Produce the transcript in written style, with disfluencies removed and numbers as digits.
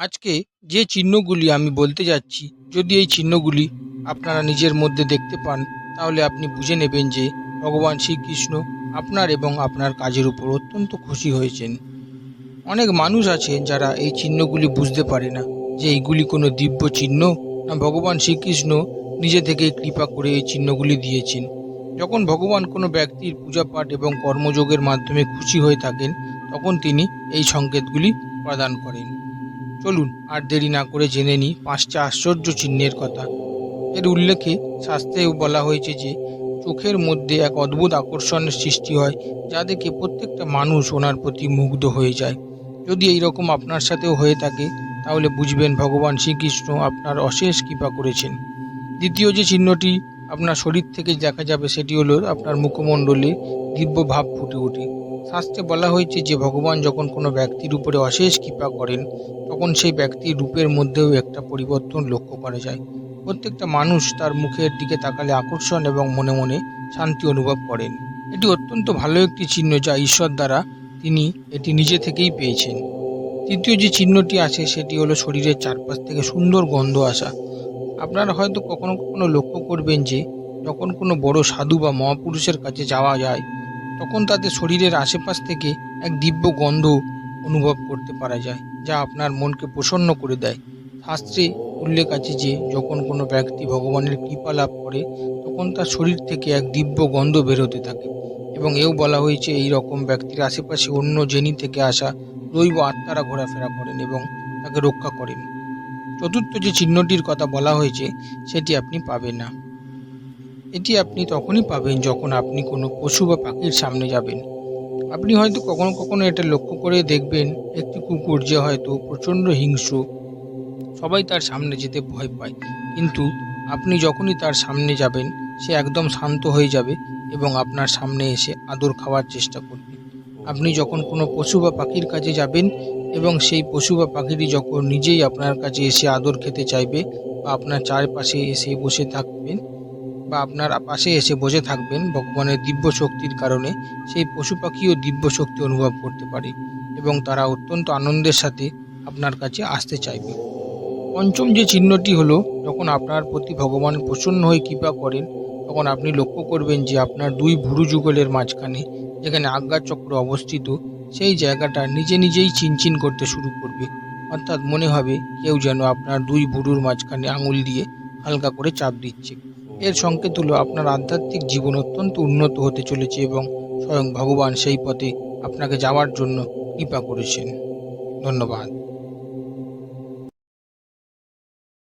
আজকে যে চিহ্নগুলি আমি বলতে যাচ্ছি, যদি এই চিহ্নগুলি আপনারা নিজের মধ্যে দেখতে পান, তাহলে আপনি বুঝে নেবেন যে ভগবান শ্রীকৃষ্ণ আপনার এবং আপনার কাজের উপর অত্যন্ত খুশি হয়েছেন। অনেক মানুষ আছে যারা এই চিহ্নগুলি বুঝতে পারে না যে এইগুলি কোনো দিব্য চিহ্ন, না ভগবান শ্রীকৃষ্ণ নিজে থেকেই কৃপা করে এই চিহ্নগুলি দিয়েছেন। যখন ভগবান কোনো ব্যক্তির পূজাপাঠ এবং কর্মযোগের মাধ্যমে খুশি হয়ে থাকেন, তখন তিনি এই সংকেতগুলি প্রদান করেন। চলুন আর দেরি না করে জেনে নিই 5টা আশ্চর্য চিহ্নের কথা। এর উল্লেখে শাস্ত্রেও বলা হয়েছে যে চোখের মধ্যে এক অদ্ভুত আকর্ষণের সৃষ্টি হয়, যা দেখে প্রত্যেকটা মানুষ ওনার প্রতি মুগ্ধ হয়ে যায়। যদি এই রকম আপনার সাথেও হয়ে থাকে, তাহলে বুঝবেন ভগবান শ্রীকৃষ্ণ আপনার অশেষ কৃপা করেছেন। দ্বিতীয় যে চিহ্নটি আপনার শরীর থেকে দেখা যাবে, সেটি হলো আপনার মুখমণ্ডলে দিব্য ভাব ফুটে ওঠে। শাস্ত্রে বলা হয়েছে যে ভগবান যখন কোনো ব্যক্তির উপরে অশেষ কৃপা করেন, তখন সেই ব্যক্তির রূপের মধ্যেও একটা পরিবর্তন লক্ষ্য করা যায়। প্রত্যেকটা মানুষ তার মুখের দিকে তাকালে আকর্ষণ এবং মনে মনে শান্তি অনুভব করেন। এটি অত্যন্ত ভালো একটি চিহ্ন, যা ঈশ্বর দ্বারা তিনি এটি নিজে থেকেই পেয়েছেন। তৃতীয় যে চিহ্নটি আছে, সেটি হলো শরীরের চারপাশ থেকে সুন্দর গন্ধ আসা। আপনারা হয়তো কখনো কখনো লক্ষ্য করবেন যে যখন কোনো বড় সাধু বা মহাপুরুষের কাছে যাওয়া যায়, তখন তাদের শরীরের আশেপাশ থেকে এক দিব্য গন্ধ অনুভব করতে পারা যায়, যা আপনার মনকে প্রসন্ন করে দেয়। শাস্ত্রে উল্লেখ আছে যে যখন কোনো ব্যক্তি ভগবানের কৃপা লাভ করে, তখন তার শরীর থেকে এক দিব্য গন্ধ বেরোতে থাকে, এবং এও বলা হয়েছে এই রকম ব্যক্তির আশেপাশে অন্য জেনি থেকে আসা দৈব আত্মারা ঘোরাফেরা করেন এবং তাকে রক্ষা করেন। চতুর্থ যে চিহ্নটির কথা বলা হয়েছে, সেটি আপনি পাবেন না। এটি আপনি তখনই পাবেন যখন আপনি কোনো পশু বা পাখির সামনে যাবেন। আপনি হয়তো কখনো কখনো এটা লক্ষ্য করে দেখবেন, একটি কুকুর যে হয়তো প্রচণ্ড হিংস্র, সবাই তার সামনে যেতে ভয় পায়, কিন্তু আপনি যখনই তার সামনে যাবেন, সে একদম শান্ত হয়ে যাবে এবং আপনার সামনে এসে আদর খাওয়ার চেষ্টা করবে। আপনি যখন কোনো পশু বা পাখির কাছে যাবেন এবং সেই পশু বা পাখিটি যখন নিজেই আপনার কাছে এসে আদর খেতে চাইবে, বা আপনার চারপাশে এসে বসে থাকবেন, বা আপনার পাশে এসে বসে থাকবেন, ভগবানের দিব্য শক্তির কারণে সেই পশু পাখিও দিব্য শক্তি অনুভব করতে পারে এবং তারা অত্যন্ত আনন্দের সাথে আপনার কাছে আসতে চাইবে। পঞ্চম যে চিহ্নটি হলো, যখন আপনার প্রতি ভগবান প্রসন্ন হয়ে কৃপা করেন, তখন আপনি লক্ষ্য করবেন যে আপনার দুই ভুরু যুগলের মাঝখানে যেখানে আজ্ঞাচক্র অবস্থিত, সেই জায়গাটা নিজে নিজেই চিনচিন করতে শুরু করবে। অর্থাৎ মনে হবে কেউ যেন আপনার দুই ভুরুর মাঝখানে আঙুল দিয়ে হালকা করে চাপ দিচ্ছে। এর সংকেত হলো আপনার আধ্যাত্মিক জীবন অত্যন্ত উন্নত হতে চলেছে এবং স্বয়ং ভগবান সেই পথে আপনাকে যাওয়ার জন্য কৃপা করেছেন। ধন্যবাদ।